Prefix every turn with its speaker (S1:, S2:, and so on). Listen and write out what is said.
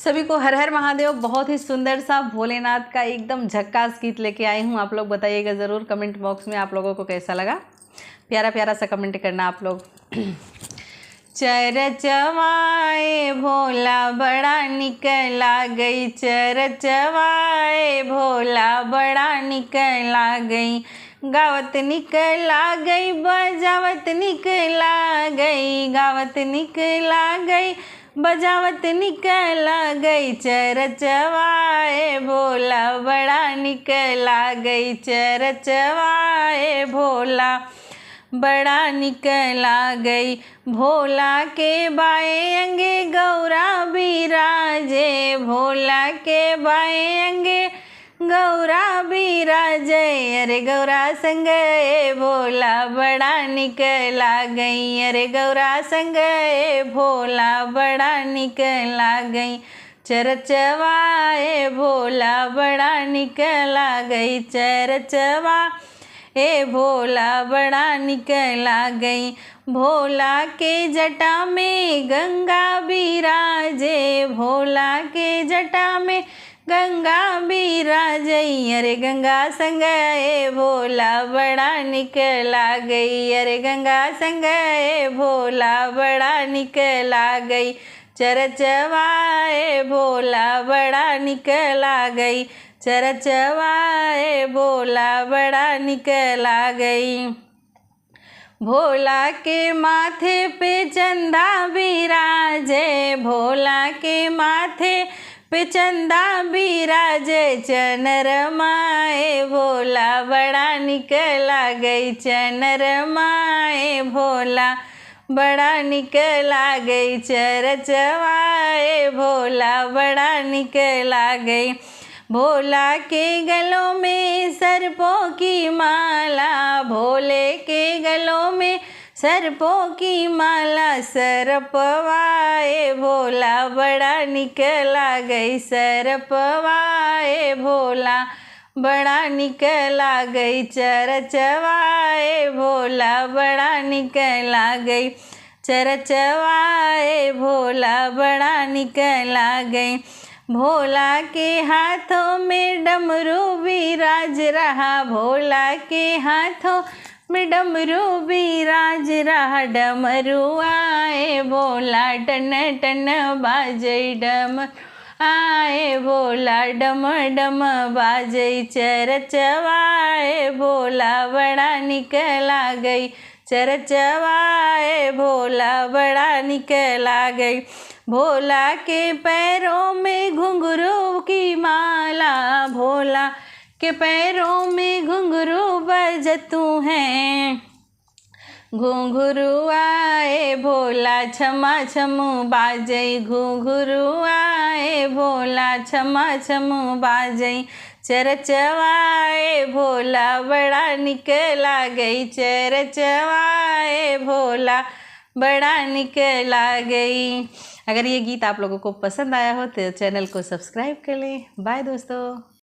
S1: सभी को हर हर महादेव। बहुत ही सुंदर सा भोलेनाथ का एकदम झक्कास गीत लेके आई हूँ। आप लोग बताइएगा ज़रूर कमेंट बॉक्स में आप लोगों को कैसा लगा। प्यारा प्यारा सा कमेंट करना आप लोग। चरचवाए भोला बड़ा निकला गई, चरचवाए भोला बड़ा निकला गई, गावत निकला गई बजावत निकला गई, गावत निकला गई बजावत निकला गई, चरचवाए भोला बड़ा निकला गई, चरचवाए भोला बड़ा निकला गई। भोला के बाएं अंगे गौरा बिराजे, भोला के बाएं अंगे गौरा बिराजे, अरे गौरा संग भोला बड़ा निकला गई, अरे गौरा संग भोला बड़ा निकला गई, चरचवाए भोला बड़ा निकला गई, चरचवा भोला बड़ा निकला गई। भोला के जटा में गंगा बिराजे, भोला के जटा में गंगा बिराजे, अरे गंगा संग भोला बड़ा निकला गई, अरे गंगा संग भोला बड़ा निकला गई, चरचवाए भोला बड़ा निकला गई, चरचवाए भोला बड़ा निकला गई। भोला के माथे पे चंदा बिराजे, भोला के माथे पे चंदा बिराजे, चनरमाए भोला बड़ा निकला गई, चनरमाए भोला बड़ा निकला गई, चरचवाए भोला बड़ा निकला गई। भोला के गलों में सर्पों की माला, भोले के गलों में सर्पों की माला, सर्पवाए भोला बड़ा निकला गई, सर्पवाए भोला बड़ा निकला गई, चरचवाए भोला बड़ा निकला गई, चरचवाए भोला बड़ा निकला गई। भोला के हाथों में डमरू बिराज रहा, भोला के हाथों में डमरू बिराज रहा, डमरू आए भोला टन टन बाजे, डम आए भोला डम डम बाजे, चरचवाए भोला बड़ा निकला गई, चरचवाए भोला बड़ा निकला गई। भोला के पैरों में घुंघरू की माला, भोला के पैरों में घुंघरू बजतू हैं, घुंघरू आए भोला छमा छम बाजे, घुंघरू आए भोला छमा छम बाजे, चरचवाए भोला बड़ा निकला गई, चरचवाए भोला बड़ा निकला गई। अगर ये गीत आप लोगों को पसंद आया हो तो चैनल को सब्सक्राइब कर लें। बाय दोस्तों।